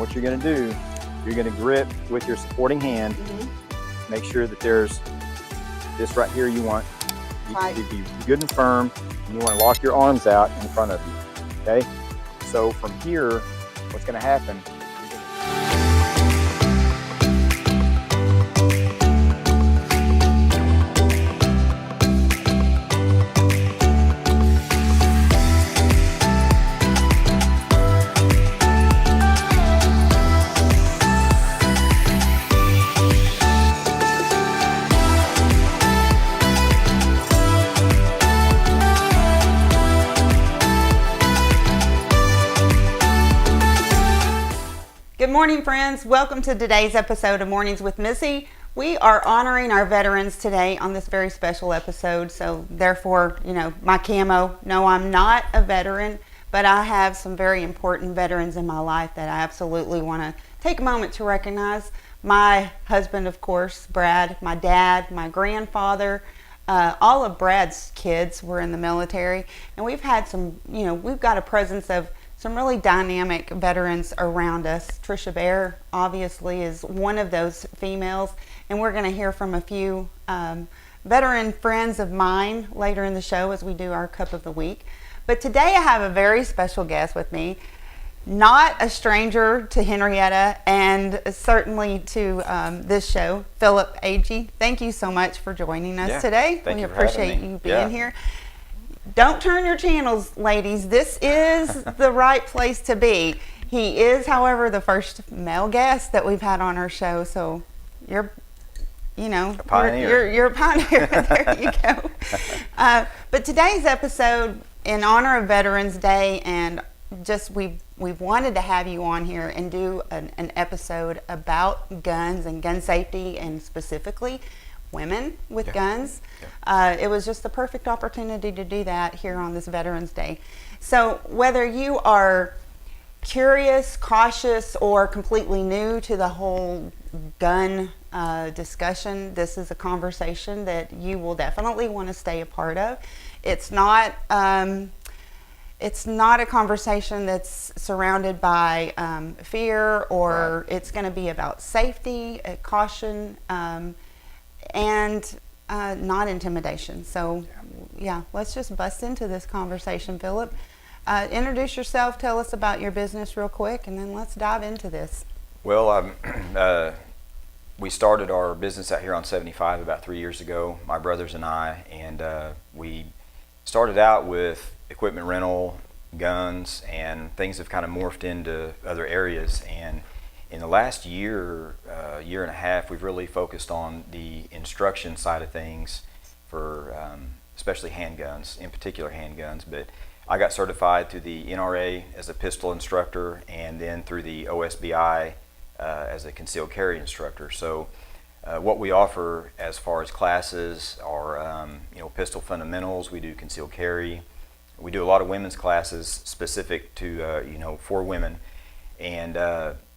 what you're going to do, you're going to grip with your supporting hand. Make sure that there's this right here you want to be good and firm, and you want to lock your arms out in front of you, okay? So from here, what's going to happen, Good morning, friends. Welcome to today's episode of Mornings with Missy. We are honoring our veterans today on this very special episode. So therefore, my camo, no, I'm not a veteran, but I have some very important veterans in my life that I absolutely want to take a moment to recognize. My husband, of course, Brad, my dad, my grandfather, all of Brad's kids were in the military. And we've had some, we've got a presence of some really dynamic veterans around us. Trisha Bear obviously is one of those females, and we're going to hear from a few veteran friends of mine later in the show as we do our Cup of the Week. But today I have a very special guest with me, not a stranger to Henrietta and certainly to this show, Philip Agee. Thank you so much for joining us today. Thank we you for appreciate having me. you being here. Don't turn your channels, ladies. This is the right place to be. He is, however, the first male guest that we've had on our show. So you're a pioneer. You're a pioneer. There you go. But today's episode, in honor of Veterans Day, and just we've wanted to have you on here and do an episode about guns and gun safety, and specifically women with guns. It was just the perfect opportunity to do that here on this Veterans Day. So whether you are curious, cautious, or completely new to the whole gun discussion, this is a conversation that you will definitely want to stay a part of. It's not a conversation that's surrounded by fear, or it's going to be about safety, caution, and not intimidation. So let's just bust into this conversation. Philip, introduce yourself, tell us about your business real quick, and then let's dive into this. Well, we started our business out here on 75 about 3 years ago, my brothers and I, and we started out with equipment rental, guns, and things have kind of morphed into other areas. And in the last year and a half, we've really focused on the instruction side of things for especially handguns, in particular handguns. But I got certified through the NRA as a pistol instructor, and then through the OSBI as a concealed carry instructor. So what we offer as far as classes are pistol fundamentals. We do concealed carry. We do a lot of women's classes specific to for women, and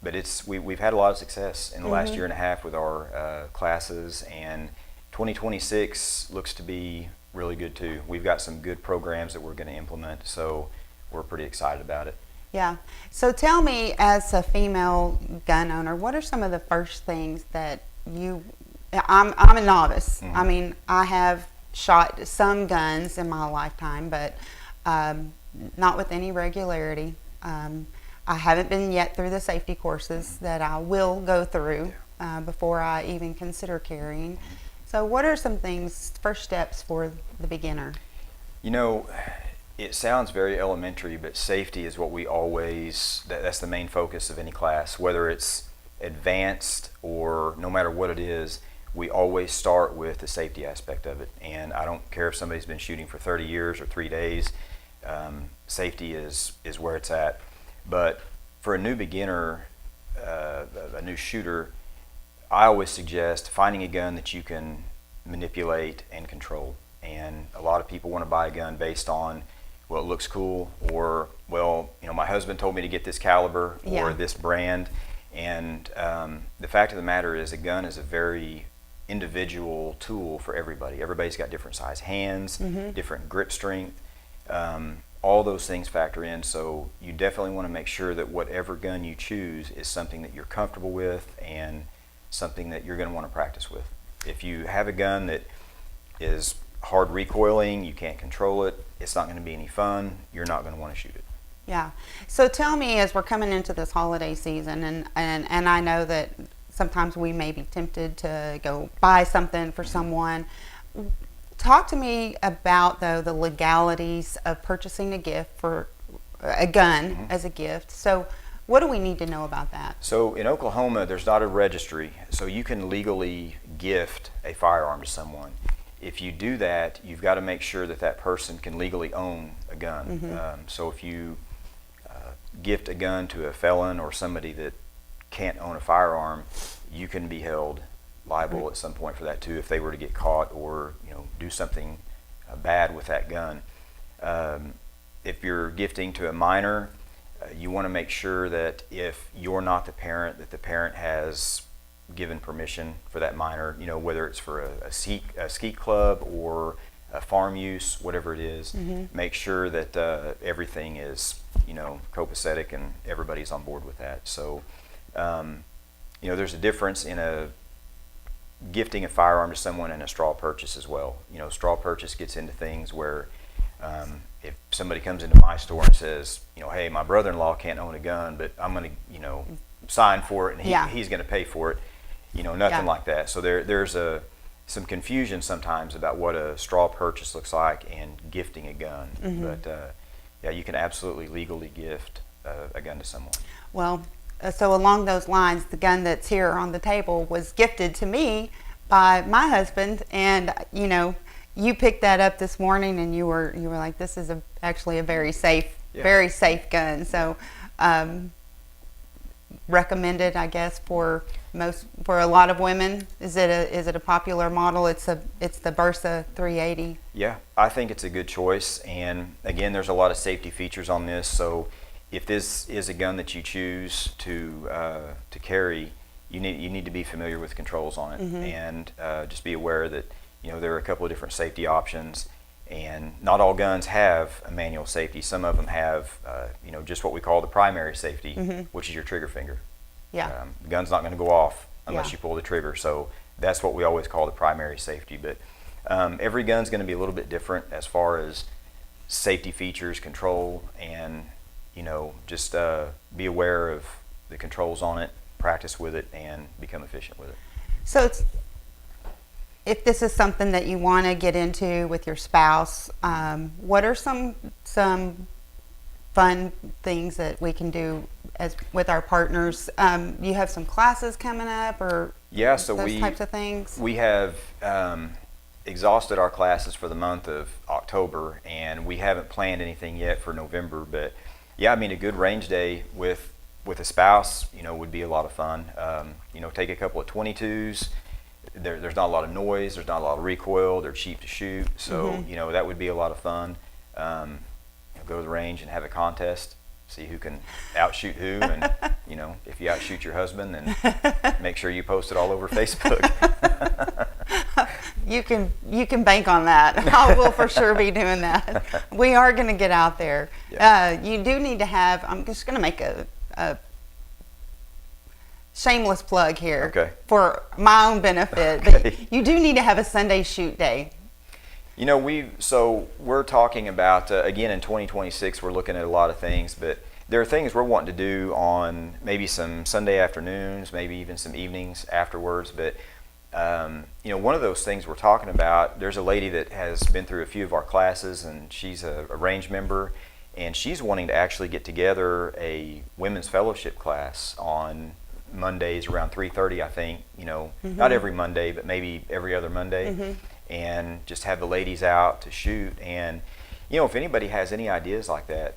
but we've had a lot of success in the last year and a half with our classes, and 2026 looks to be really good too. We've got some good programs that we're going to implement, so we're pretty excited about it. Yeah. So tell me, as a female gun owner, what are some of the first things that I'm a novice. I mean, I have shot some guns in my lifetime, but not with any regularity. I haven't been yet through the safety courses that I will go through before I even consider carrying. So what are some first steps for the beginner? It sounds very elementary, but safety is what we that's the main focus of any class, whether it's advanced or no matter what it is. We always start with the safety aspect of it. And I don't care if somebody's been shooting for 30 years or 3 days, safety is where it's at. But for a new beginner, a new shooter, I always suggest finding a gun that you can manipulate and control. And a lot of people want to buy a gun based on, well, it looks cool, or, well, my husband told me to get this caliber or this brand. And the fact of the matter is, a gun is a very individual tool for everybody. Everybody's got different size hands, different grip strength. all those things factor in. So you definitely want to make sure that whatever gun you choose is something that you're comfortable with and something that you're going to want to practice with. If you have a gun that is hard recoiling, you can't control it, it's not going to be any fun, you're not going to want to shoot it. Yeah. So tell me, as we're coming into this holiday season, and I know that sometimes we may be tempted to go buy something for someone. Talk to me about, though, the legalities of purchasing a gift for a gun as a gift. So what do we need to know about that? So in Oklahoma, there's not a registry, so you can legally gift a firearm to someone. If you do that, you've got to make sure that that person can legally own a gun. So if you gift a gun to a felon or somebody that can't own a firearm, you can be held liable at some point for that too, if they were to get caught or do something bad with that gun. If you're gifting to a minor, you want to make sure that if you're not the parent, that the parent has given permission for that minor, whether it's for a skeet club or a farm use, whatever it is. Make sure that everything is copacetic and everybody's on board with that. So there's a difference in a gifting a firearm to someone and a straw purchase as well. Straw purchase gets into things where if somebody comes into my store and says, hey, my brother-in-law can't own a gun, but I'm going to, sign for it and he's going to pay for it, nothing like that. So there's some confusion sometimes about what a straw purchase looks like and gifting a gun. But yeah, you can absolutely legally gift a gun to someone. Well, so along those lines, the gun that's here on the table was gifted to me by my husband, and you picked that up this morning, and you were like, this is actually a very safe gun. So recommended, I guess, for a lot of women. Is it a popular model? It's the Bersa 380. Yeah, I think it's a good choice, and again, there's a lot of safety features on this. So if this is a gun that you choose to carry, you need to be familiar with controls on it, and just be aware that there are a couple of different safety options, and not all guns have a manual safety. Some of them have just what we call the primary safety, which is your trigger finger. Yeah. The gun's not going to go off unless you pull the trigger, so that's what we always call the primary safety. But every gun's going to be a little bit different as far as safety features, control, and just be aware of the controls on it, practice with it, and become efficient with it. So if this is something that you want to get into with your spouse, what are some fun things that we can do with our partners? You have some classes coming up, or those types of things? We have exhausted our classes for the month of October, and we haven't planned anything yet for November. But yeah, I mean, a good range day with a spouse, would be a lot of fun. Take a couple of 22s. There's not a lot of noise. There's not a lot of recoil. They're cheap to shoot, so that would be a lot of fun. Go to the range and have a contest, see who can outshoot who, and if you outshoot your husband, then make sure you post it all over Facebook. You can bank on that. I will for sure be doing that. We are going to get out there. Yeah. You do need to have. I'm just going to make a shameless plug here for my own benefit. But you do need to have a Sunday shoot day. We're talking about again in 2026. We're looking at a lot of things, but there are things we're wanting to do on maybe some Sunday afternoons, maybe even some evenings afterwards. But one of those things we're talking about, there's a lady that has been through a few of our classes, and she's a range member, and she's wanting to actually get together a women's fellowship class on Mondays around 3:30, I think. Not every Monday, but maybe every other Monday, and just have the ladies out to shoot. And if anybody has any ideas like that,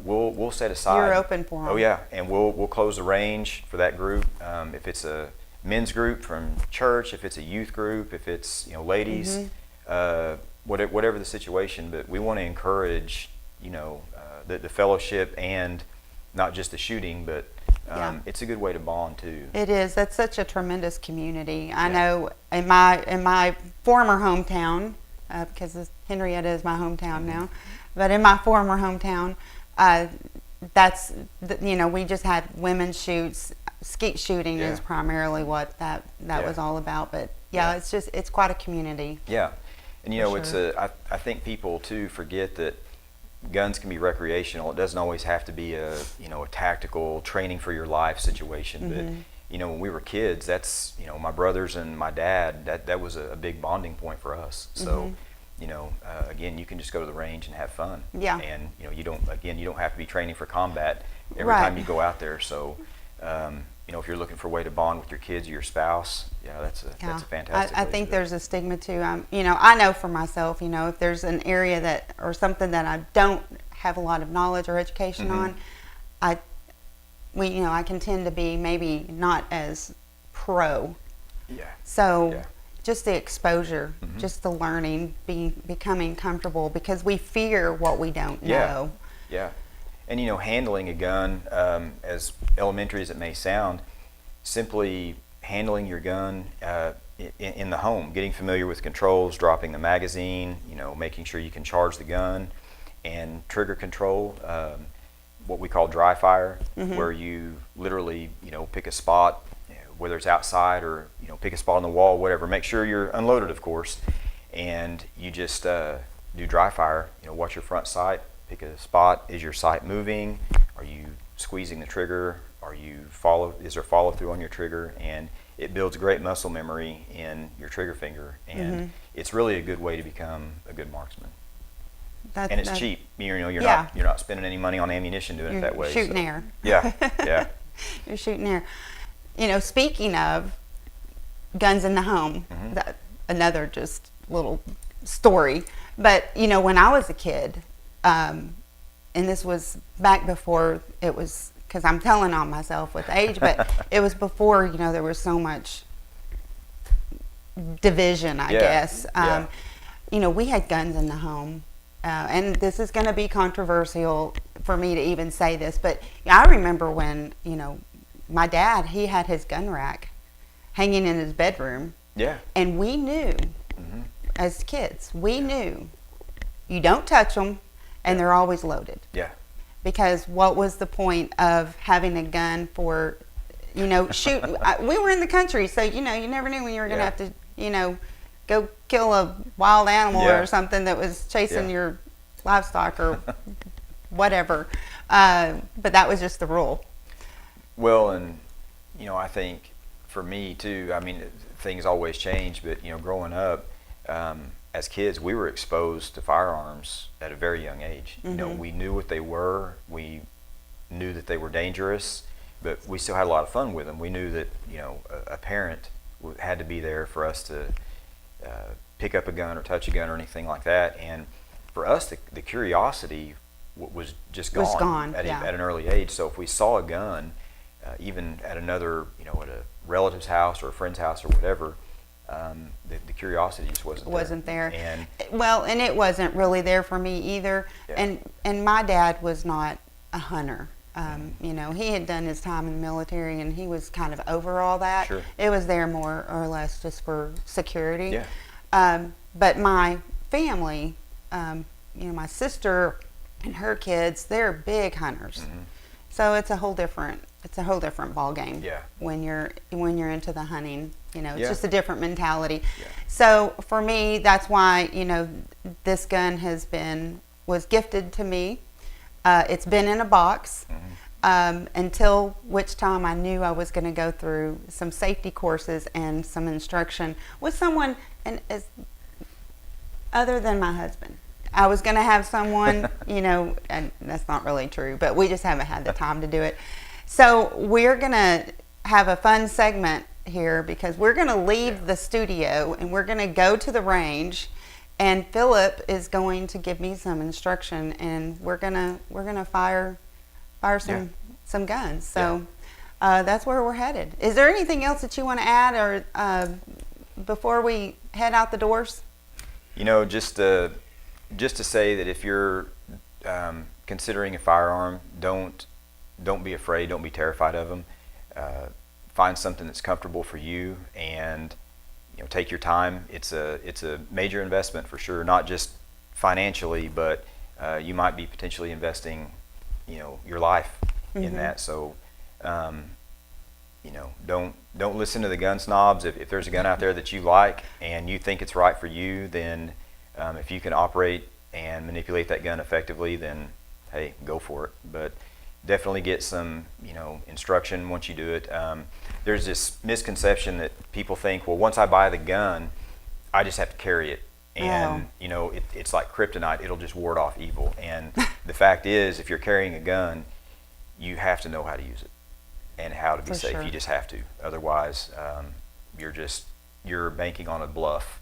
we'll set aside. You're open for them. Oh yeah, and we'll close the range for that group. If it's a men's group from church, if it's a youth group, if it's ladies, whatever the situation. But we want to encourage the fellowship, and not just the shooting, but it's a good way to bond too. It is. That's such a tremendous community. I know in my former hometown, because Henrietta is my hometown now, but in my former hometown, that's we just had women's shoots. Skeet shooting is primarily what that was all about. But it's quite a community. Yeah, and For it's sure. I think people too forget that guns can be recreational. It doesn't always have to be a tactical training for your life situation. But when we were kids, that's my brothers and my dad. That was a big bonding point for us. So. Again, you can just go to the range and have fun. Yeah. And you don't have to be training for combat every Right. time you go out there. So, if you're looking for a way to bond with your kids or your spouse, that's a fantastic. I way think to do it. there's a stigma too. I know for myself, if there's an area that or something that I don't have a lot of knowledge or education on, I can tend to be maybe not as pro. Yeah. So. Yeah. Just the exposure, just the learning, becoming comfortable, because we fear what we don't know. Yeah. And handling a gun, as elementary as it may sound, simply handling your gun in the home, getting familiar with controls, dropping the magazine, making sure you can charge the gun, and trigger control, what we call dry fire, where you literally pick a spot, whether it's outside or pick a spot on the wall, whatever. Make sure you're unloaded, of course, and you just do dry fire. Watch your front sight. Pick a spot. Is your sight moving? Are you squeezing the trigger? Is there follow through on your trigger? And it builds great muscle memory in your trigger finger, and it's really a good way to become a good marksman. And it's cheap. You're not spending any money on ammunition doing it that way. Shooting air. Yeah. Yeah. You're shooting air. Speaking of guns in the home, another just little story. But, when I was a kid, and this was back before it was, because I'm telling on myself with age, but it was before, there was so much division, I guess. We had guns in the home. And this is going to be controversial for me to even say this, but I remember when, my dad, he had his gun rack hanging in his bedroom. Yeah. And we knew, as kids, you don't touch them, and they're always loaded. Yeah. Because what was the point of having a gun for, shoot? We were in the country, so, you never knew when you were going to have to, go kill a wild animal or something that was chasing your livestock or whatever. But that was just the rule. Well, and I think for me too, things always change, but growing up, as kids, we were exposed to firearms at a very young age. We knew what they were, we knew that they were dangerous, but we still had a lot of fun with them. We knew that a parent had to be there for us to pick up a gun or touch a gun or anything like that. And for us, the curiosity was just gone, at an early age. So if we saw a gun, even at another, at a relative's house or a friend's house or whatever, the curiosity just wasn't there. And it wasn't really there for me either. Yeah. And my dad was not a hunter. He had done his time in the military, and he was kind of over all that. Sure. It was there more or less just for security. Yeah. But my family, my sister and her kids, they're big hunters. So it's a whole different ball game. Yeah. When you're into the hunting, it's Yeah. just a different mentality. Yeah. So for me, that's why this gun was gifted to me. It's been in a box until which time I knew I was going to go through some safety courses and some instruction with someone other than my husband. I was going to have someone, and that's not really true, but we just haven't had the time to do it. So we're going to have a fun segment here because we're going to leave the studio and we're going to go to the range, and Philip is going to give me some instruction, and we're gonna fire some guns. So that's where we're headed. Is there anything else that you want to add, or before we head out the doors? Just to say that if you're considering a firearm, don't be afraid. Don't be terrified of them. Find something that's comfortable for you, and take your time. It's a major investment for sure, not just financially, but you might be potentially investing, your life in that. So, don't listen to the gun snobs. If there's a gun out there that you like and you think it's right for you, then if you can operate and manipulate that gun effectively, then hey, go for it. But definitely get some, instruction once you do it. There's this misconception that people think, well, once I buy the gun, I just have to carry it. And, it's like kryptonite. It'll just ward off evil. And the fact is, if you're carrying a gun, you have to know how to use it and how to be safe. Sure. You just have to. Otherwise, you're banking on a bluff.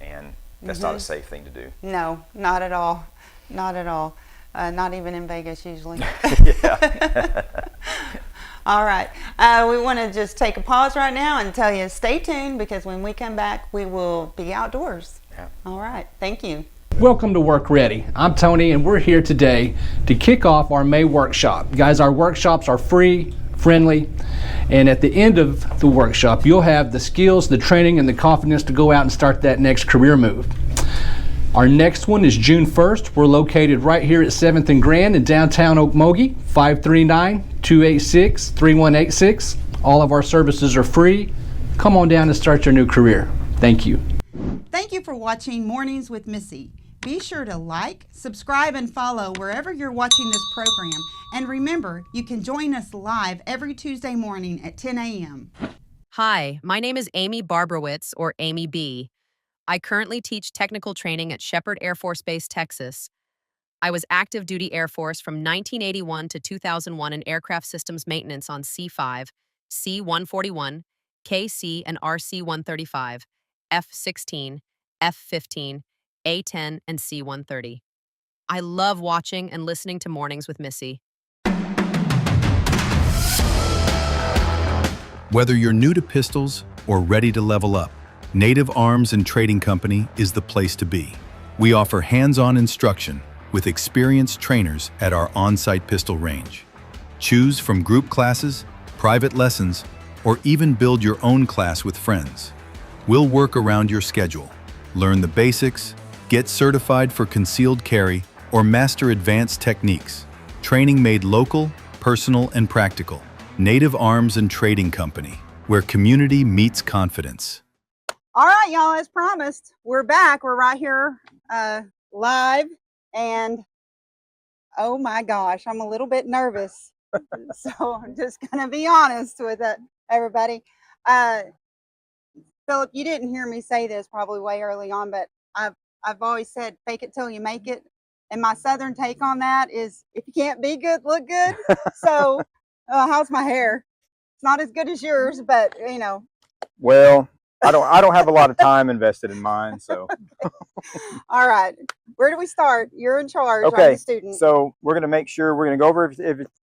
And that's not a safe thing to do. No, not at all. Not at all. Not even in Vegas usually. Yeah. All right. We want to just take a pause right now and tell you stay tuned, because when we come back, we will be outdoors. Yeah. All right. Thank you. Welcome to Work Ready. I'm Tony, and we're here today to kick off our May workshop. Guys, our workshops are free, friendly, and at the end of the workshop, you'll have the skills, the training, and the confidence to go out and start that next career move. Our next one is June 1st. We're located right here at 7th and Grand in downtown Okmulgee, 539-286-3186. All of our services are free. Come on down and start your new career. Thank you. Thank you for watching Mornings with Missy. Be sure to like, subscribe, and follow wherever you're watching this program. And remember, you can join us live every Tuesday morning at 10 a.m. Hi, my name is Amy Barbrowitz, or Amy B. I currently teach technical training at Shepherd Air Force Base, Texas. I was active duty Air Force from 1981 to 2001 in aircraft systems maintenance on C-5, C-141, KC and RC-135, F-16, F-15, A-10, and C-130. I love watching and listening to Mornings with Missy. Whether you're new to pistols or ready to level up, Native Arms and Trading Company is the place to be. We offer hands-on instruction with experienced trainers at our on-site pistol range. Choose from group classes, private lessons, or even build your own class with friends. We'll work around your schedule. Learn the basics, get certified for concealed carry, or master advanced techniques. Training made local, personal, and practical. Native Arms and Trading Company, where community meets confidence. All right, y'all, as promised, we're back. We're right here live. And oh my gosh, I'm a little bit nervous. So I'm just going to be honest with it, everybody. Philip, you didn't hear me say this probably way early on, but I've always said fake it till you make it. And my Southern take on that is, if you can't be good, look good. So how's my hair? It's not as good as yours, but Well, I don't have a lot of time invested in mine, so. All right. Where do we start? You're in charge. I'm Okay, the student. so we're going to go over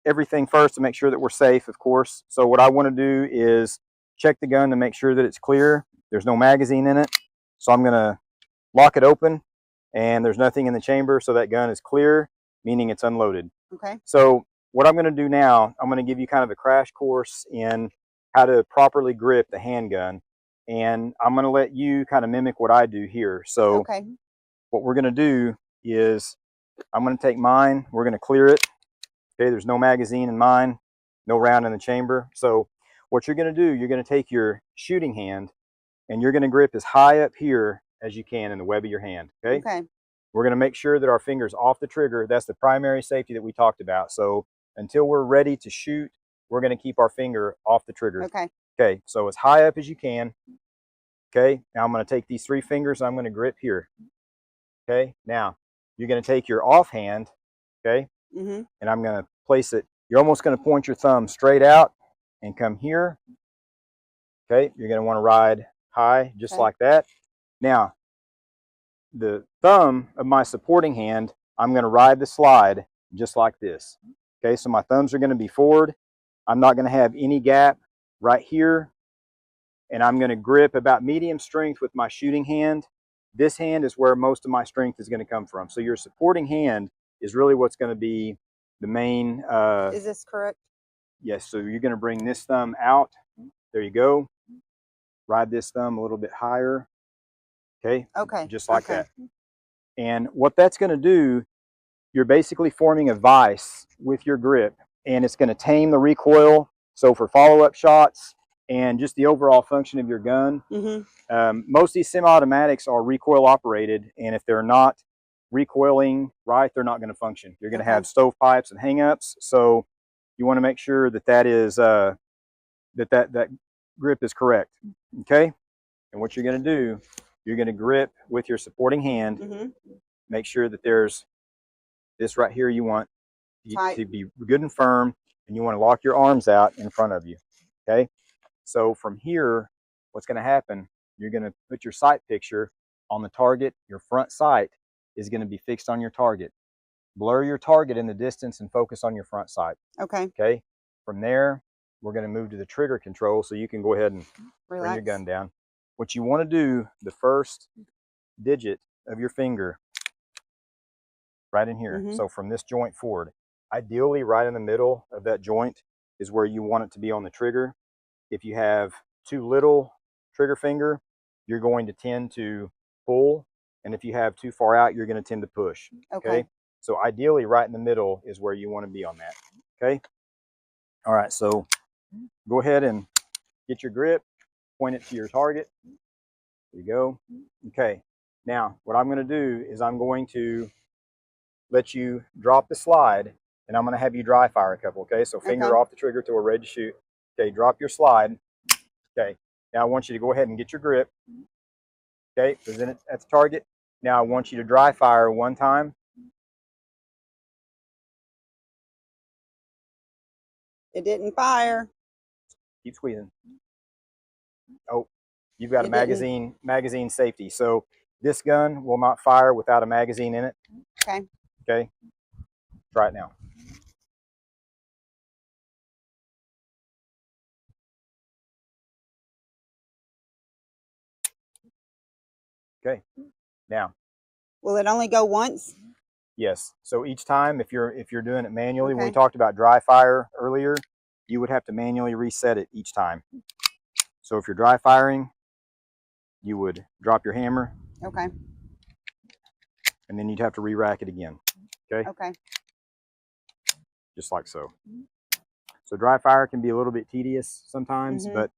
everything first to make sure that we're safe, of course. So what I want to do is check the gun to make sure that it's clear. There's no magazine in it. So I'm going to lock it open, and there's nothing in the chamber, so that gun is clear, meaning it's unloaded. Okay. So what I'm going to do now, I'm going to give you kind of a crash course in how to properly grip the handgun. And I'm going to let you kind of mimic what I do here. So Okay. what we're going to do is I'm going to take mine. We're going to clear it. Okay, there's no magazine in mine, no round in the chamber. So what you're going to do, you're going to take your shooting hand and you're going to grip as high up here as you can in the web of your hand. Okay. Okay. We're going to make sure that our finger's off the trigger. That's the primary safety that we talked about. So until we're ready to shoot, we're going to keep our finger off the trigger. Okay. Okay, so as high up as you can. Okay, now I'm going to take these three fingers, I'm going to grip here. Okay, now you're going to take your offhand, okay, and I'm going to place it. You're almost going to point your thumb straight out and come here. Okay, you're going to want to ride high just like that. Now, the thumb of my supporting hand, I'm going to ride the slide just like this. Okay, so my thumbs are going to be forward. I'm not going to have any gap right here, and I'm going to grip about medium strength with my shooting hand. This hand is where most of my strength is going to come from. So your supporting hand is really what's going to be the main. Is this correct? Yes, so you're going to bring this thumb out. There you go. ride this thumb a little bit higher. Okay. Okay. Just like okay. that. And what that's going to do, you're basically forming a vise with your grip, and it's going to tame the recoil. So for follow-up shots and just the overall function of your gun, most of these semi-automatics are recoil operated, and if they're not recoiling right, they're not going to function. You're going to have stovepipes and hang-ups. So you want to make sure that that is that grip is correct. Okay. And what you're going to do, you're going to grip with your supporting hand. Make sure that there's this right here. You want to be good and firm, and you want to lock your arms out in front of you. Okay. So from here, what's going to happen, you're going to put your sight picture on the target. Your front sight is going to be fixed on your target. Blur your target in the distance and focus on your front sight. Okay. Okay. From there, we're going to move to the trigger control, so you can go ahead and Relax. bring your gun down. What you want to do, the first digit of your finger, right in here. So from this joint forward, ideally right in the middle of that joint is where you want it to be on the trigger. If you have too little trigger finger, you're going to tend to pull. And if you have too far out, you're going to tend to push. Okay. So ideally right in the middle is where you want to be on that. Okay. All right. So go ahead and get your grip, point it to your target. There you go. Okay. Now what I'm going to do is I'm going to let you drop the slide, and I'm going to have you dry fire a couple. Okay. So finger off the trigger till we're ready to shoot. Okay. Drop your slide. Okay. Now I want you to go ahead and get your grip. Okay. Present it at the target. Now I want you to dry fire one time. It didn't fire. Keep squeezing. Oh, you've got a magazine safety. So this gun will not fire without a magazine in it. Okay. Okay. Try it now. Okay. Now. Will it only go once? Yes. So each time, if you're doing it manually, when we talked about dry fire earlier, you would have to manually reset it each time. So if you're dry firing, you would drop your hammer. Okay. And then you'd have to re-rack it again. Okay. Okay. Just like so. So dry fire can be a little bit tedious sometimes, but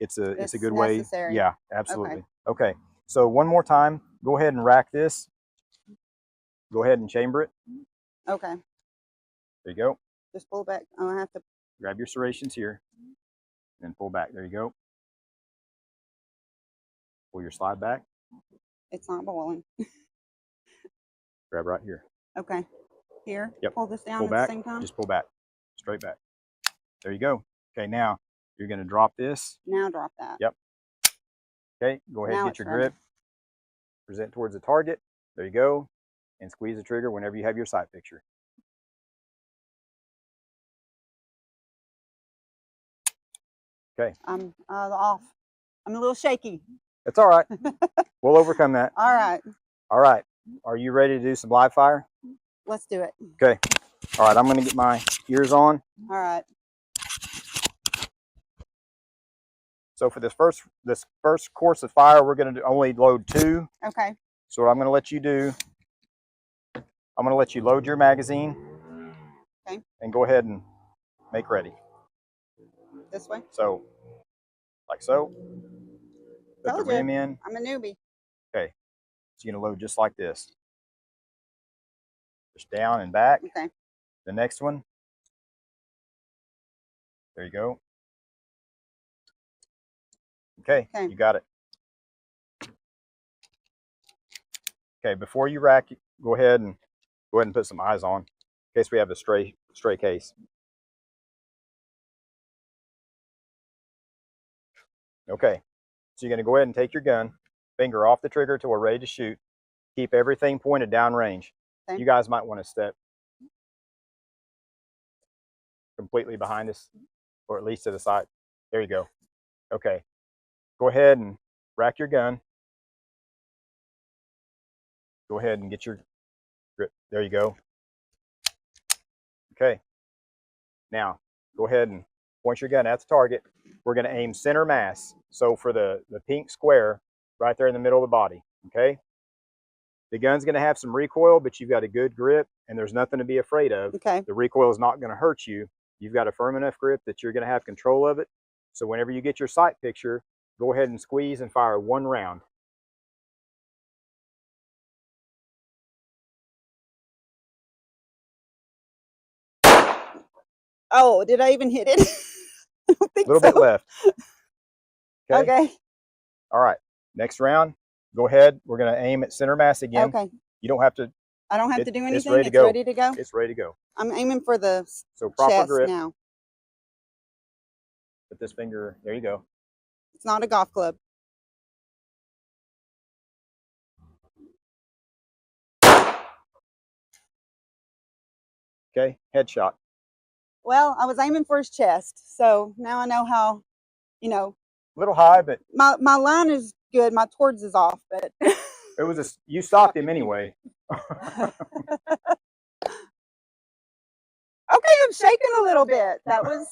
it's a good necessary. way. Yeah, absolutely. Okay. So one more time, go ahead and rack this. Go ahead and chamber it. Okay. There you go. Just pull back. Oh, I have to grab your serrations here and pull back. There you go. Pull your slide back. It's not boiling. Grab right here. Okay. Here. Yep. Pull this down pull at back. the same time. Just pull back. Straight back. There you go. Okay, now you're going to drop this. Now drop that. Yep. Okay, go ahead and get your grip. Present towards the target. There you go. And squeeze the trigger whenever you have your sight picture. Okay. I'm off. I'm a little shaky. It's all right. We'll overcome that. All right. All right. Are you ready to do some live fire? Let's do it. Okay. All right. I'm going to get my ears on. All right. So for this first course of fire, we're going to only load 2. Okay. So what I'm going to let you do, I'm going to let you load your magazine. Okay. And go ahead and make ready. This way? So, like so. Put the rim in. I'm a newbie. Okay. So you're going to load just like this. Just down and back. Okay. The next one. There you go. Okay. You got it. Okay, before you rack, go ahead and put some eyes on in case we have a stray case. Okay, so you're going to go ahead and take your gun, finger off the trigger till we're ready to shoot. Keep everything pointed downrange. Okay. You guys might want to step completely behind us, or at least to the side. There you go. Okay, go ahead and rack your gun. Go ahead and get your grip. There you go. Okay. Now, go ahead and point your gun at the target. we're going to aim center mass. So for the pink square right there in the middle of the body, okay? The gun's going to have some recoil, but you've got a good grip and there's nothing to be afraid of. Okay. The recoil is not going to hurt you. You've got a firm enough grip that you're going to have control of it. So whenever you get your sight picture, go ahead and squeeze and fire one round. Oh, did I even hit it? I don't think A little so. bit left. Okay. All right. Next round, go ahead. We're going to aim at center mass again. Okay. You don't have to. I don't have to do anything. It's ready to go. Ready to go. It's ready to go. I'm aiming for the So proper chest grip. now. Put this finger. There you go. It's not a golf club. Okay. Headshot. Well, I was aiming for his chest, so now I know how. You know, A little high, but my line is good. My towards is off, but. it was you stopped him anyway. Okay, I'm shaking a little bit. That was.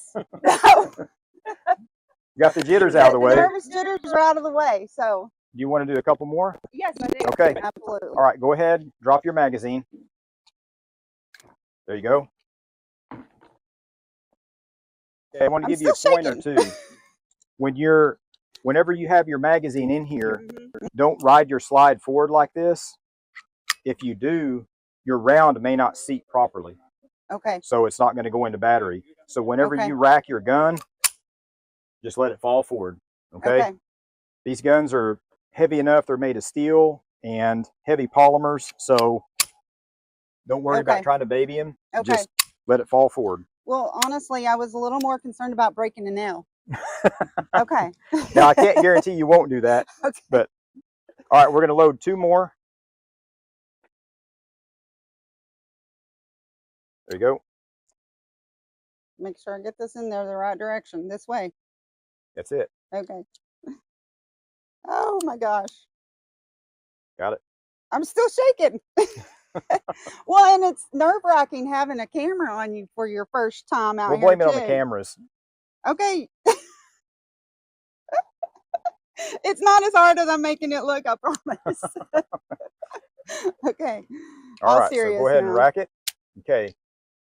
Got the jitters out of the way. Do Nervous jitters are out of the way. So. you want to do a couple more? Yes, I do. Okay. Absolutely. All right. Go ahead. Drop your magazine. There you go. Okay, I want to I'm give you a still pointer too. Whenever you have your magazine in here, don't ride your slide forward like this. If you do, your round may not seat properly. Okay. So it's not going to go into battery. So whenever Okay. you rack your gun, just let it fall forward. Okay? These guns are heavy enough. They're made of steel and heavy polymers. So don't worry about Okay. trying to baby them. Okay. Just let it fall forward. Well, honestly, I was a little more concerned about breaking a nail. Okay. Now, I can't guarantee you won't do that. Okay. But, all right, we're going to load 2 more. There you go. Make sure I get this in there the right direction. This way. That's it. Okay. Oh my gosh. Got it. I'm still shaking. Well, and it's nerve-wracking having a camera on you for your first time out We'll here blame it on the too. cameras. Okay. It's not as hard as I'm making it look, I promise. Okay. All right, so serious go ahead now. and rack it. Okay,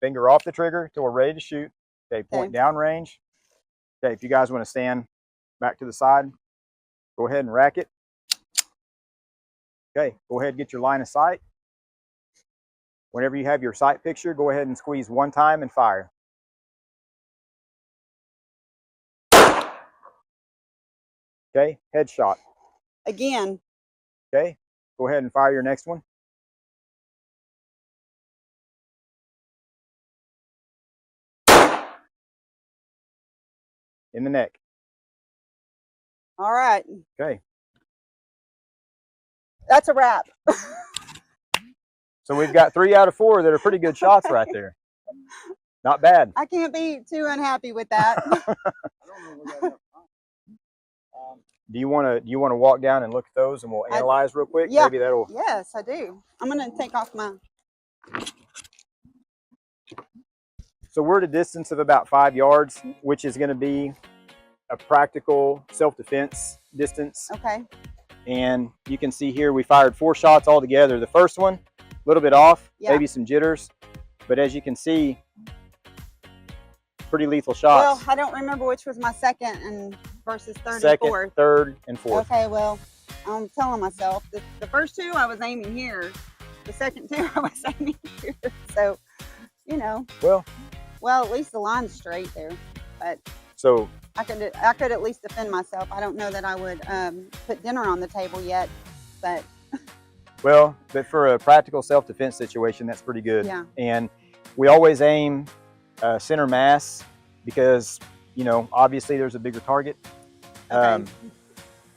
finger off the trigger till we're ready to shoot. Okay, point Okay. down range. Okay, if you guys want to stand back to the side, go ahead and rack it. Okay, go ahead and get your line of sight. Whenever you have your sight picture, go ahead and squeeze one time and fire. Okay, headshot. Again. Okay, go ahead and fire your next one. In the neck. All right. Okay, That's a wrap. so we've got 3 out of 4 that are pretty good shots right there. Not bad. I can't be too unhappy with that. Do you want to walk down and look at those and we'll analyze real quick? yeah. Maybe that'll. Yes, I do. I'm going to take off my. So we're at a distance of about 5 yards, which is going to be a practical self-defense distance. Okay. And you can see here we fired 4 shots all together. The first one, a little bit off, Yeah. maybe some jitters, but as you can see, pretty lethal shots. Well, I don't remember which was my second and versus third Second, and fourth. third, and fourth. Okay, well, I'm telling myself the first 2 I was aiming here. The second 2 I was aiming here. So, you know, Well, at least the line's straight there. But so I could at least defend myself. I don't know that I would put dinner on the table yet, but but for a practical self-defense situation, that's pretty good. yeah. And we always aim center mass because, you know, obviously there's a bigger target. Okay.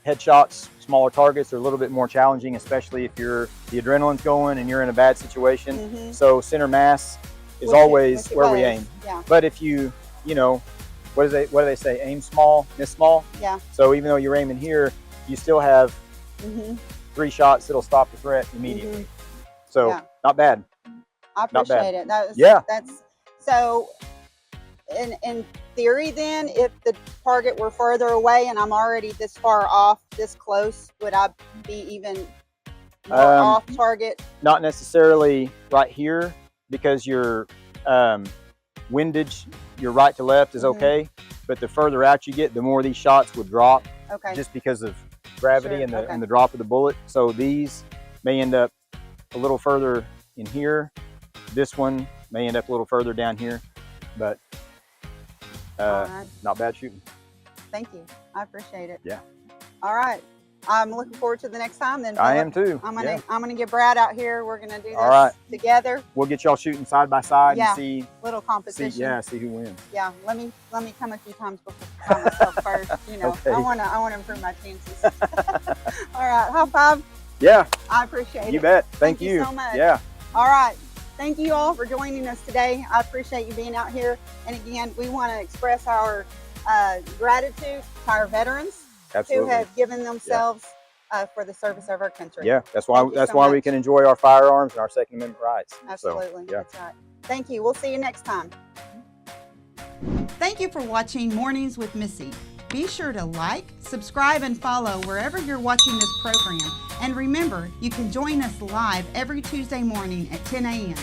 Headshots, smaller targets are a little bit more challenging, especially if the adrenaline's going and you're in a bad situation. Mhm. So center mass is Which always which it where we was. aim. Yeah. But if you know, what do they say? Aim small, miss small. Yeah. So even though you're aiming here, you still have Mhm. 3 shots that'll stop the threat immediately. So Yeah. not bad. I Not bad. appreciate it. Yeah. That's so. In theory, then, if the target were further away and I'm already this far off, this close, would I be even more off target? Not necessarily right here, because your windage, your right to left is okay, but the further out you get, the more these shots would drop, just because of gravity Sure, and the drop of the bullet. So these may end up a little further in here. This one may end up a little further down here, but All right. not bad shooting. Thank you. I appreciate it. Yeah. All right. I'm looking forward to the next time then. I Philip. am too. I'm Yeah. gonna get Brad out here. We're gonna do this All right. together. We'll get y'all shooting side by side Yeah. and see Little competition. see who wins. Yeah. Let me come a few times before by myself first. You know, Okay. I wanna improve my chances. All right. High five. Yeah, I appreciate it. you bet. Thank you so much. Yeah. All right. Thank you all for joining us today. I appreciate you being out here. And again, we want to express our gratitude to our veterans Absolutely. who have given themselves for the service of our country. Yeah, that's why Thank you so we much. can enjoy our firearms and our Second Amendment rights. Absolutely. So, yeah. That's right. Thank you. We'll see you next time. Thank you for watching Mornings with Missy. Be sure to like, subscribe, and follow wherever you're watching this program. And remember, you can join us live every Tuesday morning at 10 a.m.